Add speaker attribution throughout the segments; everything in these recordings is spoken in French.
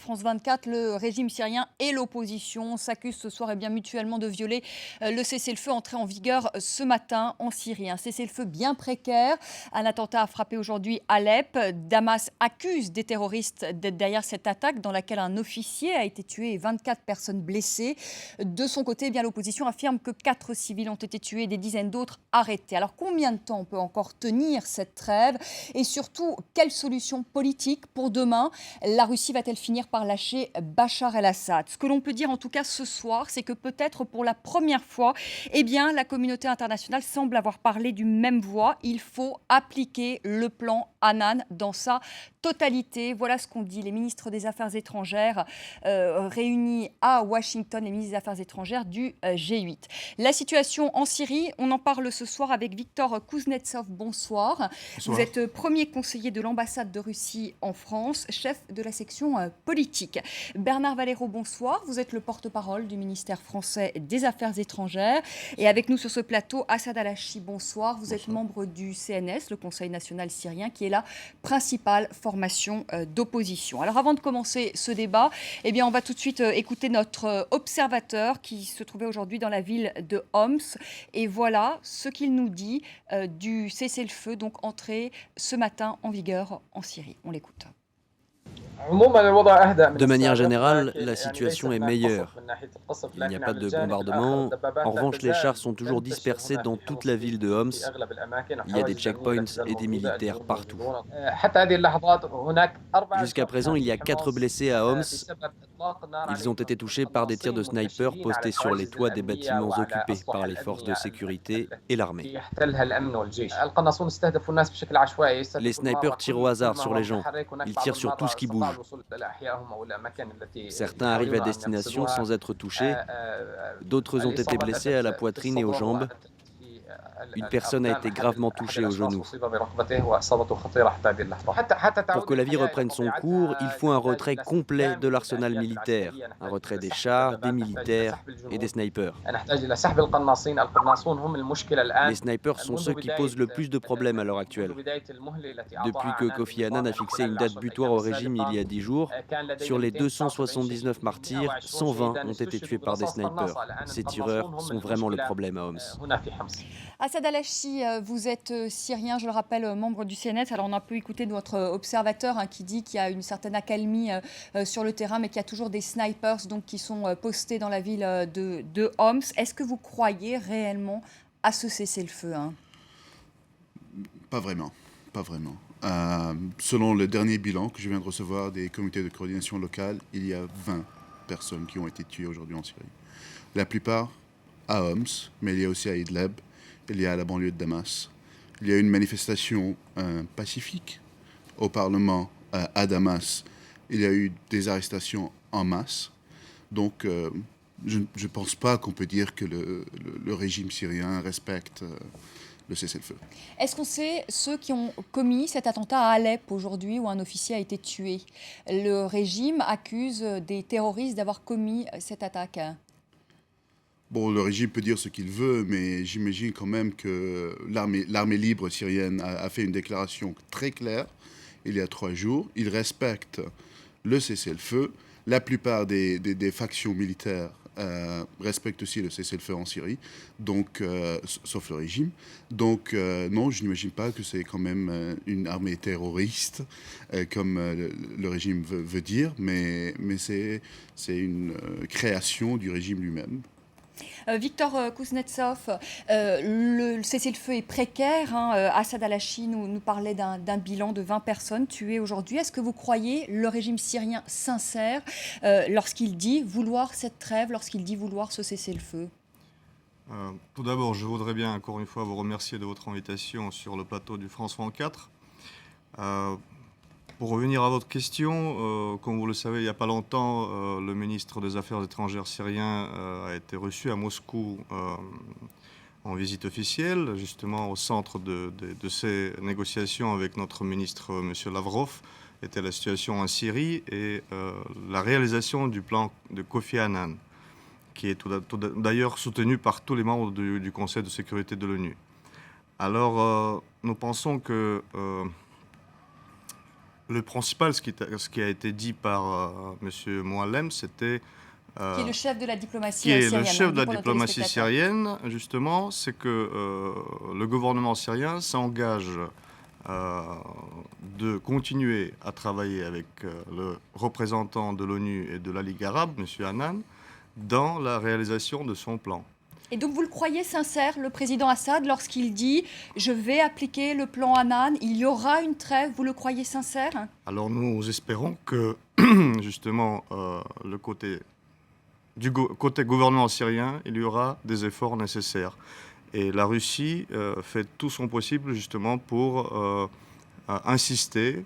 Speaker 1: France 24, le régime syrien et l'opposition s'accusent ce soir mutuellement de violer le cessez-le-feu entré en vigueur ce matin en Syrie. Un cessez-le-feu bien précaire. Un attentat a frappé aujourd'hui Alep. Damas accuse des terroristes d'être derrière cette attaque dans laquelle un officier a été tué et 24 personnes blessées. De son côté, l'opposition affirme que 4 civils ont été tués et des dizaines d'autres arrêtés. Alors combien de temps on peut encore tenir cette trêve? Et surtout, quelle solution politique pour demain? La Russie va-t-elle finir par lâcher Bachar el-Assad? Ce que l'on peut dire en tout cas ce soir, c'est que peut-être pour la première fois, la communauté internationale semble avoir parlé d'une même voix. Il faut appliquer le plan Annan dans sa totalité. Voilà ce qu'ont dit les ministres des Affaires étrangères réunis à Washington, les ministres des Affaires étrangères du G8. La situation en Syrie, on en parle ce soir avec Viktor Kuznetsov. Bonsoir.
Speaker 2: Bonsoir.
Speaker 1: Vous êtes premier conseiller de l'ambassade de Russie en France, chef de la section politique. Bernard Valero, bonsoir. Vous êtes le porte-parole du ministère français des Affaires étrangères. Et avec nous sur ce plateau, Assad Alachi, bonsoir. Vous êtes membre du CNS, le Conseil national syrien, qui est la principale formation d'opposition. Alors avant de commencer ce débat, on va tout de suite écouter notre observateur qui se trouvait aujourd'hui dans la ville de Homs. Et voilà ce qu'il nous dit du cessez-le-feu, donc entré ce matin en vigueur en Syrie. On l'écoute.
Speaker 3: De manière générale, la situation est meilleure. Il n'y a pas de bombardement. En revanche, les chars sont toujours dispersés dans toute la ville de Homs. Il y a des checkpoints et des militaires partout. Jusqu'à présent, il y a 4 blessés à Homs. Ils ont été touchés par des tirs de snipers postés sur les toits des bâtiments occupés par les forces de sécurité et l'armée. Les snipers tirent au hasard sur les gens. Ils tirent sur tout ce qui bouge. Certains arrivent à destination sans être touchés. D'autres ont été blessés à la poitrine et aux jambes. Une personne a été gravement touchée au genou. Pour que la vie reprenne son cours, il faut un retrait complet de l'arsenal militaire, un retrait des chars, des militaires et des snipers. Les snipers sont ceux qui posent le plus de problèmes à l'heure actuelle. Depuis que Kofi Annan a fixé une date butoir au régime il y a 10 jours, sur les 279 martyrs, 120 ont été tués par des snipers. Ces tireurs sont vraiment le problème à Homs.
Speaker 1: Assad Alachi, vous êtes syrien, je le rappelle, membre du CNS. Alors on a pu écouter notre observateur qui dit qu'il y a une certaine accalmie sur le terrain, mais qu'il y a toujours des snipers qui sont postés dans la ville de Homs. Est-ce que vous croyez réellement à ce cessez-le-feu?
Speaker 2: Pas vraiment. Selon le dernier bilan que je viens de recevoir des comités de coordination locale, il y a 20 personnes qui ont été tuées aujourd'hui en Syrie. La plupart à Homs, mais il y a aussi à Idlib, il y a à la banlieue de Damas. Il y a une manifestation pacifique au Parlement à Damas. Il y a eu des arrestations en masse. Donc, je ne pense pas qu'on peut dire que le régime syrien respecte le cessez-le-feu.
Speaker 1: Est-ce qu'on sait ceux qui ont commis cet attentat à Alep aujourd'hui où un officier a été tué? Le régime accuse des terroristes d'avoir commis cette attaque.
Speaker 2: Bon, le régime peut dire ce qu'il veut, mais j'imagine quand même que l'armée libre syrienne a fait une déclaration très claire il y a 3 jours. Ils respectent le cessez-le-feu. La plupart des factions militaires respectent aussi le cessez-le-feu en Syrie, donc, sauf le régime. Donc non, je n'imagine pas que c'est quand même une armée terroriste, comme le régime veut dire, mais c'est une création du régime lui-même.
Speaker 1: Viktor Kuznetsov, le cessez-le-feu est précaire. Assad Alachi nous parlait d'un bilan de 20 personnes tuées aujourd'hui. Est-ce que vous croyez le régime syrien sincère lorsqu'il dit vouloir cette trêve, lorsqu'il dit vouloir ce cessez-le-feu?
Speaker 4: Tout d'abord, je voudrais bien encore une fois vous remercier de votre invitation sur le plateau du France 24. Pour revenir à votre question, comme vous le savez, il n'y a pas longtemps, le ministre des Affaires étrangères syrien a été reçu à Moscou en visite officielle, justement au centre de ces négociations avec notre ministre, M. Lavrov, était la situation en Syrie et la réalisation du plan de Kofi Annan, qui est d'ailleurs soutenu par tous les membres du Conseil de sécurité de l'ONU. Alors, nous pensons que Le principal, ce qui a été dit par M. Moallem, c'était...
Speaker 1: qui est le chef de la diplomatie
Speaker 4: qui est
Speaker 1: syrienne.
Speaker 4: le chef de la diplomatie syrienne, justement, c'est que le gouvernement syrien s'engage de continuer à travailler avec le représentant de l'ONU et de la Ligue arabe, M. Annan, dans la réalisation de son plan.
Speaker 1: Et donc vous le croyez sincère, le président Assad, lorsqu'il dit « je vais appliquer le plan Annan, il y aura une trêve », vous le croyez sincère?
Speaker 4: Alors nous espérons que, justement, du côté gouvernement syrien, il y aura des efforts nécessaires. Et la Russie fait tout son possible justement pour insister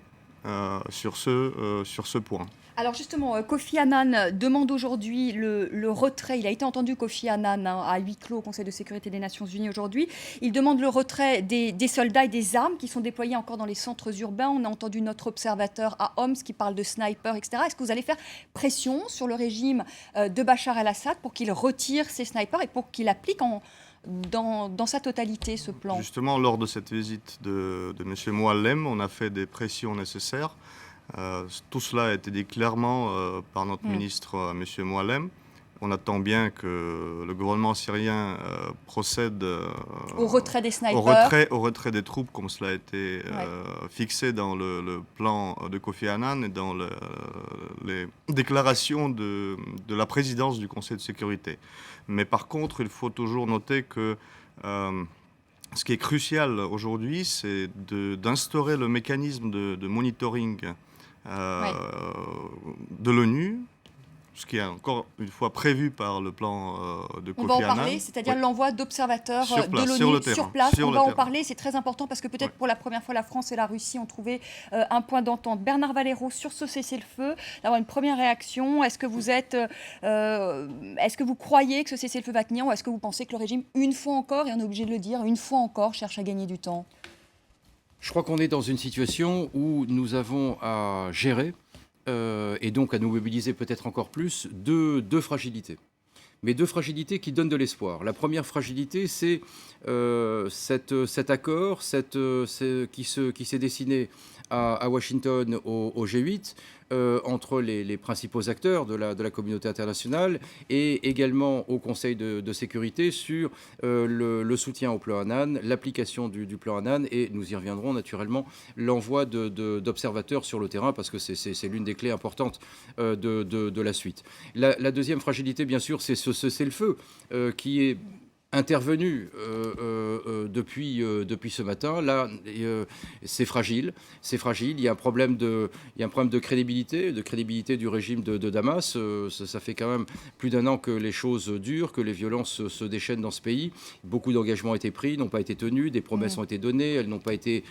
Speaker 4: sur ce point.
Speaker 1: Alors justement, Kofi Annan demande aujourd'hui le retrait. Il a été entendu, Kofi Annan, à huis clos au Conseil de sécurité des Nations Unies aujourd'hui. Il demande le retrait des soldats et des armes qui sont déployés encore dans les centres urbains. On a entendu notre observateur à Homs qui parle de snipers, etc. Est-ce que vous allez faire pression sur le régime de Bachar el-Assad pour qu'il retire ces snipers et pour qu'il applique dans sa totalité ce plan?
Speaker 4: Justement, lors de cette visite de M. Moallem, on a fait des pressions nécessaires. Tout cela a été dit clairement par notre ministre, M. Moallem. On attend bien que le gouvernement syrien procède
Speaker 1: au retrait des snipers,
Speaker 4: au retrait des troupes, comme cela a été fixé dans le plan de Kofi Annan et dans les déclarations de la présidence du Conseil de sécurité. Mais par contre, il faut toujours noter que ce qui est crucial aujourd'hui, c'est d'instaurer le mécanisme de monitoring de l'ONU, ce qui est encore une fois prévu par le plan de Kofi Annan.
Speaker 1: On va en parler, c'est-à-dire l'envoi d'observateurs de l'ONU sur place. On va en parler, c'est très important parce que peut-être pour la première fois, la France et la Russie ont trouvé un point d'entente. Bernard Valero, sur ce cessez-le-feu, d'avoir une première réaction. Est-ce que vous croyez que ce cessez-le-feu va tenir ou est-ce que vous pensez que le régime, une fois encore, et on est obligé de le dire, une fois encore, cherche à gagner du temps?
Speaker 5: Je crois qu'on est dans une situation où nous avons à gérer et donc à nous mobiliser peut-être encore plus deux fragilités. Mais deux fragilités qui donnent de l'espoir. La première fragilité, c'est cet accord qui s'est dessiné à Washington au G8 entre les principaux acteurs de la communauté internationale et également au Conseil de sécurité sur le soutien au plan Annan, l'application du plan Annan et nous y reviendrons naturellement, l'envoi d'observateurs sur le terrain parce que c'est l'une des clés importantes de la suite. La deuxième fragilité, bien sûr, c'est ce cessez-le-feu qui est intervenu depuis ce matin. Là, c'est fragile. Il y a un problème de crédibilité du régime de Damas. Ça fait quand même plus d'un an que les choses durent, que les violences se déchaînent dans ce pays. Beaucoup d'engagements ont été pris, n'ont pas été tenus, des promesses ont été données, elles n'ont pas été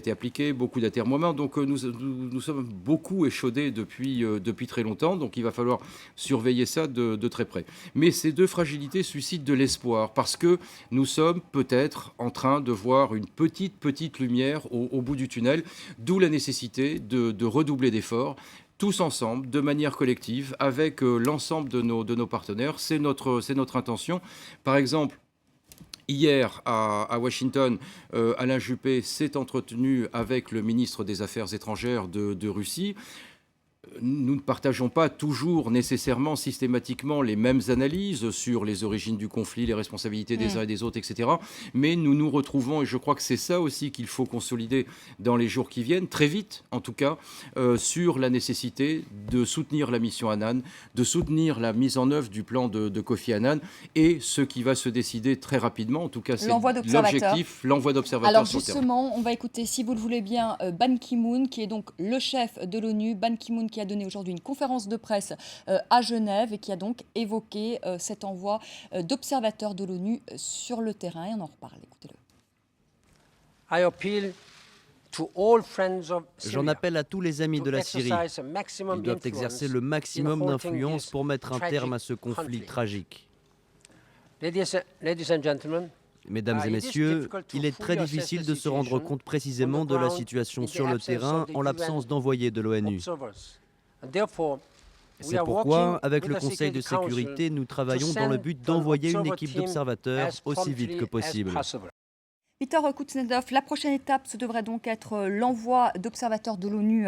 Speaker 5: appliquées, beaucoup d'atermoiements. Donc nous sommes beaucoup échaudés depuis très longtemps. Donc il va falloir surveiller ça de très près. Mais ces deux fragilités suscitent de l'espoir. Parce que nous sommes peut-être en train de voir une petite lumière au bout du tunnel, d'où la nécessité de redoubler d'efforts, tous ensemble, de manière collective, avec l'ensemble de nos partenaires. C'est notre intention. Par exemple, hier, à Washington, Alain Juppé s'est entretenu avec le ministre des Affaires étrangères de Russie. Nous ne partageons pas toujours nécessairement systématiquement les mêmes analyses sur les origines du conflit, les responsabilités des uns et des autres, etc. Mais nous nous retrouvons, et je crois que c'est ça aussi qu'il faut consolider dans les jours qui viennent, très vite en tout cas, sur la nécessité de soutenir la mission Annan, de soutenir la mise en œuvre du plan de Kofi Annan et ce qui va se décider très rapidement, en tout cas c'est l'objectif, l'envoi d'observateurs.
Speaker 1: Alors justement, on va écouter, si vous le voulez bien, Ban Ki-moon, qui est donc le chef de l'ONU, Ban Ki-moon qui a donné aujourd'hui une conférence de presse à Genève et qui a donc évoqué cet envoi d'observateurs de l'ONU sur le terrain. Et on en reparle, écoutez-le.
Speaker 3: J'en appelle à tous les amis de la Syrie. Ils doivent exercer le maximum d'influence pour mettre un terme à ce conflit tragique. Mesdames et messieurs, il est très difficile de se rendre compte précisément de la situation sur le terrain en l'absence d'envoyés de l'ONU. C'est pourquoi, avec le Conseil de sécurité, nous travaillons dans le but d'envoyer une équipe d'observateurs aussi vite que possible.
Speaker 1: Viktor Kuznetsov, la prochaine étape, ce devrait donc être l'envoi d'observateurs de l'ONU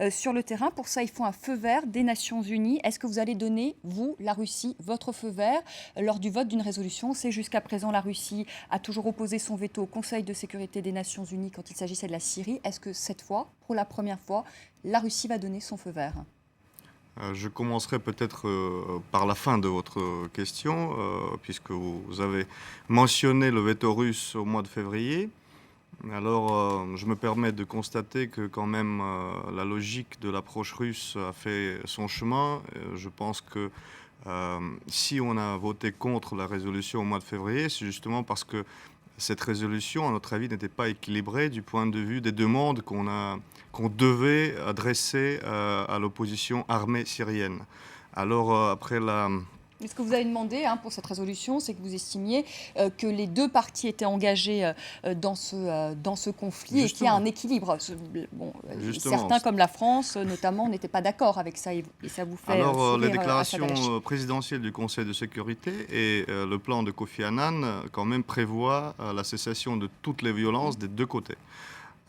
Speaker 1: sur le terrain. Pour ça, il faut un feu vert des Nations Unies. Est-ce que vous allez donner, vous, la Russie, votre feu vert lors du vote d'une résolution? C'est jusqu'à présent, la Russie a toujours opposé son veto au Conseil de sécurité des Nations Unies quand il s'agissait de la Syrie. Est-ce que cette fois, pour la première fois, la Russie va donner son feu vert?
Speaker 4: Je commencerai peut-être par la fin de votre question, puisque vous avez mentionné le veto russe au mois de février. Alors, je me permets de constater que quand même la logique de l'approche russe a fait son chemin. Je pense que si on a voté contre la résolution au mois de février, c'est justement parce que cette résolution, à notre avis, n'était pas équilibrée du point de vue des demandes qu'on devait adresser à l'opposition armée syrienne. Alors, après la...
Speaker 1: Ce que vous avez demandé pour cette résolution, c'est que vous estimiez que les deux parties étaient engagées dans ce conflit. Justement. Et qu'il y a un équilibre. Bon, certains, comme la France, notamment, n'étaient pas d'accord avec ça, et ça vous fait
Speaker 4: Alors, les déclarations présidentielles du Conseil de sécurité et le plan de Kofi Annan, quand même, prévoient la cessation de toutes les violences des deux côtés.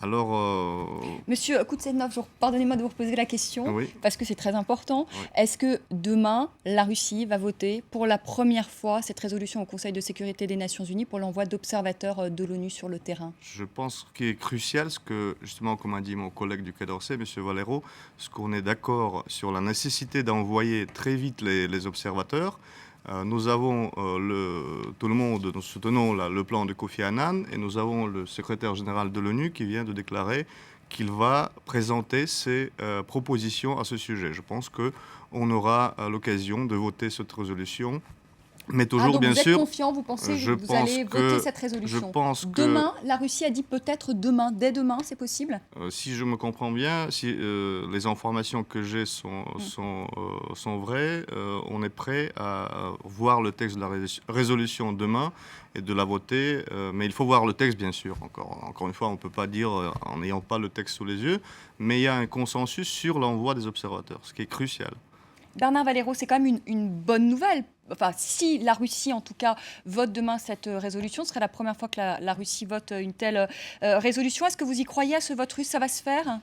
Speaker 4: Alors,
Speaker 1: Monsieur Kuznetsov, pardonnez-moi de vous reposer la question, oui, parce que c'est très important. Oui. Est-ce que demain, la Russie va voter pour la première fois cette résolution au Conseil de sécurité des Nations Unies pour l'envoi d'observateurs de l'ONU sur le terrain?
Speaker 4: Je pense qu'il est crucial, ce que, justement, comme a dit mon collègue du Quai d'Orsay, M. Valero, ce qu'on est d'accord sur la nécessité d'envoyer très vite les observateurs. Nous avons tout le monde, nous soutenons le plan de Kofi Annan et nous avons le secrétaire général de l'ONU qui vient de déclarer qu'il va présenter ses propositions à ce sujet. Je pense qu'on aura l'occasion de voter cette résolution. Mais toujours,
Speaker 1: donc
Speaker 4: bien
Speaker 1: vous êtes
Speaker 4: sûr,
Speaker 1: confiant, vous pensez que vous allez voter cette résolution? Demain, la Russie a dit peut-être demain, dès demain, c'est possible?
Speaker 4: Si je me comprends bien, si les informations que j'ai sont vraies, on est prêt à voir le texte de la résolution demain et de la voter. Mais il faut voir le texte, bien sûr. Encore une fois, on ne peut pas dire en n'ayant pas le texte sous les yeux. Mais il y a un consensus sur l'envoi des observateurs, ce qui est crucial.
Speaker 1: Bernard Valero, c'est quand même une bonne nouvelle. Enfin, si la Russie, en tout cas, vote demain cette résolution, ce serait la première fois que la Russie vote une telle résolution. Est-ce que vous y croyez à ce vote russe? Ça va se faire?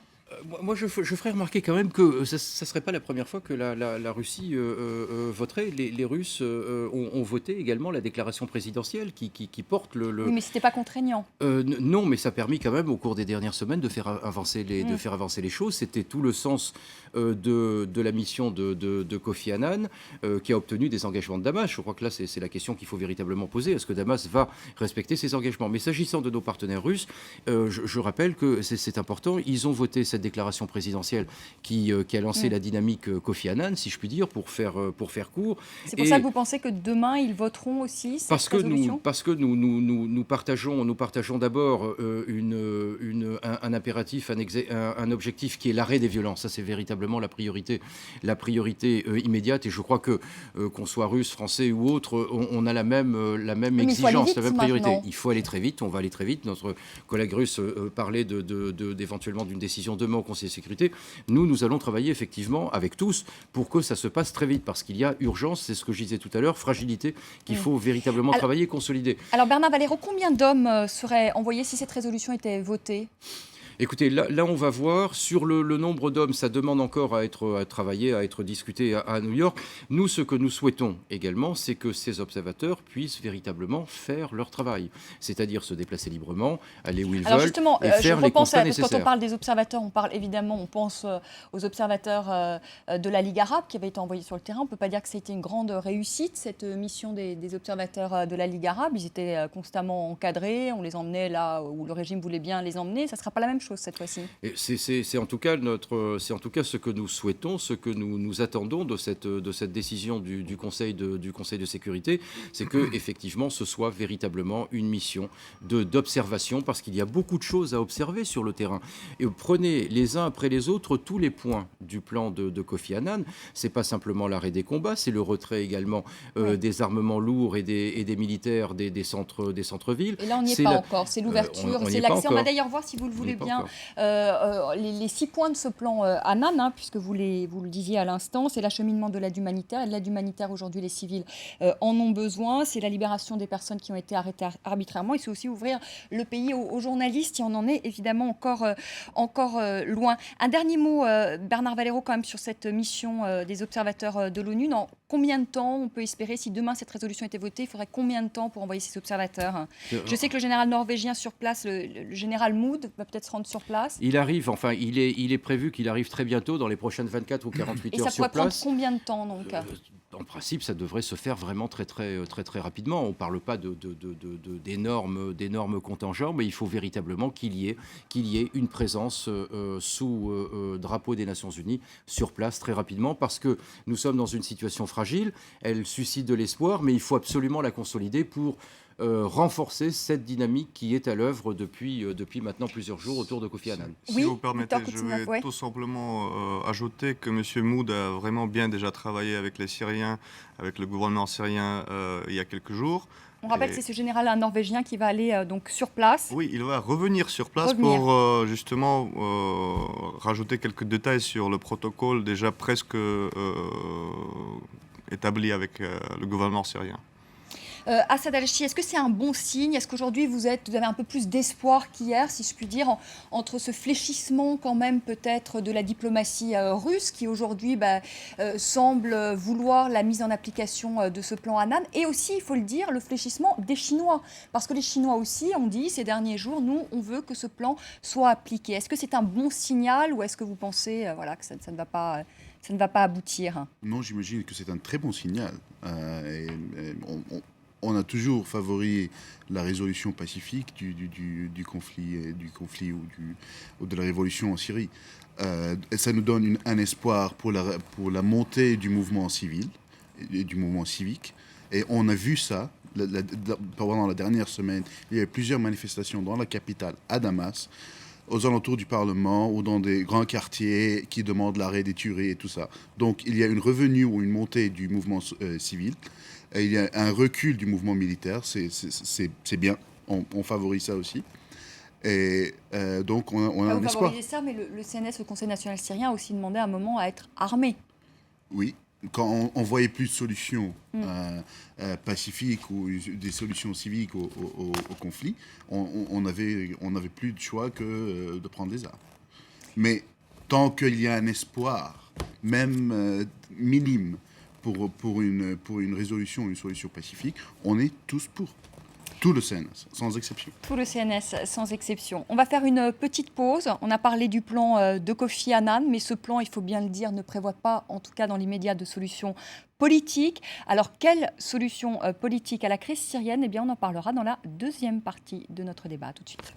Speaker 5: Moi, je ferais remarquer quand même que ça ne serait pas la première fois que la Russie voterait. Les Russes ont voté également la déclaration présidentielle qui porte le...
Speaker 1: Oui, mais ce n'était pas contraignant.
Speaker 5: Non, mais ça a permis quand même, au cours des dernières semaines, de faire avancer les choses. C'était tout le sens de la mission de Kofi Annan, qui a obtenu des engagements de Damas. Je crois que là, c'est la question qu'il faut véritablement poser. Est-ce que Damas va respecter ses engagements? Mais s'agissant de nos partenaires russes, je rappelle que c'est important. Ils ont voté cette déclaration présidentielle qui a lancé la dynamique Kofi Annan, si je puis dire, pour faire court.
Speaker 1: C'est pour ça que vous pensez que demain, ils voteront aussi cette résolution?
Speaker 5: Parce que nous partageons d'abord un impératif, un objectif qui est l'arrêt des violences. Ça, c'est véritablement la priorité immédiate. Et je crois que qu'on soit russe, français ou autre, on a la même exigence, la même priorité. Maintenant. Il faut aller très vite, on va aller très vite. Notre collègue russe parlait d'éventuellement d'une décision demain au Conseil de sécurité. Nous allons travailler effectivement avec tous pour que ça se passe très vite, parce qu'il y a urgence, c'est ce que je disais tout à l'heure, fragilité qu'il faut véritablement travailler et consolider.
Speaker 1: Alors Bernard Valero, combien d'hommes seraient envoyés si cette résolution était votée?
Speaker 5: Écoutez, là, on va voir. Sur le nombre d'hommes, ça demande encore à être travaillé, à être discuté à New York. Nous, ce que nous souhaitons également, c'est que ces observateurs puissent véritablement faire leur travail, c'est-à-dire se déplacer librement, aller où ils veulent,
Speaker 1: justement,
Speaker 5: et faire les constats nécessaires.
Speaker 1: Quand on parle des observateurs, on pense aux observateurs de la Ligue arabe qui avaient été envoyés sur le terrain. On ne peut pas dire que c'était une grande réussite, cette mission des observateurs de la Ligue arabe. Ils étaient constamment encadrés, on les emmenait là où le régime voulait bien les emmener. Ça ne sera pas la même chose cette fois-ci.
Speaker 5: C'est en tout cas ce que nous souhaitons, ce que nous attendons de cette décision du Conseil de sécurité, c'est que effectivement ce soit véritablement une mission d'observation, parce qu'il y a beaucoup de choses à observer sur le terrain. Et prenez les uns après les autres tous les points du plan de Kofi Annan. C'est pas simplement l'arrêt des combats, c'est le retrait également des armements lourds et des militaires des centres-villes.
Speaker 1: Et là on n'y est pas encore. C'est l'ouverture, c'est l'accès. On va d'ailleurs voir, si vous le voulez bien, bien les 6 points de ce plan Annan, puisque vous le disiez à l'instant. C'est l'acheminement de l'aide humanitaire. Et de l'aide humanitaire, aujourd'hui, les civils en ont besoin. C'est la libération des personnes qui ont été arrêtées arbitrairement. Et c'est aussi ouvrir le pays aux journalistes. Et on en est évidemment encore loin. Un dernier mot, Bernard Valero, quand même, sur cette mission des observateurs de l'ONU. Dans combien de temps on peut espérer, si demain cette résolution était votée, il faudrait combien de temps pour envoyer ces observateurs? Je sais que le général norvégien sur place, le général Mood, va peut-être se rendre sur place.
Speaker 5: Il arrive, enfin, il est prévu qu'il arrive très bientôt, dans les prochaines 24 ou 48 heures sur place.
Speaker 1: Et ça pourrait prendre combien de temps, donc
Speaker 5: En principe, ça devrait se faire vraiment très rapidement. On ne parle pas d'énormes contingents, mais il faut véritablement qu'il y ait une présence sous drapeau des Nations Unies sur place très rapidement, parce que nous sommes dans une situation fragile. Elle suscite de l'espoir, mais il faut absolument la consolider pour renforcer cette dynamique qui est à l'œuvre depuis maintenant plusieurs jours autour de Kofi Annan.
Speaker 4: Si vous permettez, je vais tout simplement ajouter que M. Mood a vraiment bien déjà travaillé avec les Syriens, avec le gouvernement syrien il y a quelques jours.
Speaker 1: On rappelle que c'est ce général norvégien qui va aller donc sur place.
Speaker 4: Oui, il va revenir sur place pour justement rajouter quelques détails sur le protocole déjà presque établi avec le gouvernement syrien.
Speaker 1: Assad Al-Chi, est-ce que c'est un bon signe? Est-ce qu'aujourd'hui vous avez un peu plus d'espoir qu'hier, si je puis dire, entre ce fléchissement quand même peut-être de la diplomatie russe qui aujourd'hui semble vouloir la mise en application de ce plan Annan, et aussi, il faut le dire, le fléchissement des Chinois? Parce que les Chinois aussi ont dit ces derniers jours, nous, on veut que ce plan soit appliqué. Est-ce que c'est un bon signal ou est-ce que vous pensez que ça ne va pas aboutir?
Speaker 2: Non, j'imagine que c'est un très bon signal. On a toujours favorisé la résolution pacifique du conflit ou de la révolution en Syrie. Et ça nous donne un espoir pour la montée du mouvement civil et du mouvement civique. Et on a vu ça pendant la dernière semaine. Il y a eu plusieurs manifestations dans la capitale, à Damas, aux alentours du Parlement ou dans des grands quartiers qui demandent l'arrêt des tueries et tout ça. Donc il y a une revenue ou une montée du mouvement civil. Et il y a un recul du mouvement militaire, c'est bien, on favorise ça aussi. Et donc on a un espoir.
Speaker 1: Vous favorisez ça, mais le CNS, le Conseil national syrien, a aussi demandé à un moment à être armé.
Speaker 2: Oui, quand on voyait plus de solutions pacifiques ou des solutions civiques au conflit, on n'avait plus de choix que de prendre des armes. Mais tant qu'il y a un espoir, même minime, pour une résolution, une solution pacifique, on est tous pour. Tout le CNS, sans exception.
Speaker 1: Tout le CNS, sans exception. On va faire une petite pause. On a parlé du plan de Kofi Annan, mais ce plan, il faut bien le dire, ne prévoit pas, en tout cas dans l'immédiat, de solution politique. Alors, quelle solution politique à la crise syrienne? Eh bien, on en parlera dans la deuxième partie de notre débat. À tout de suite.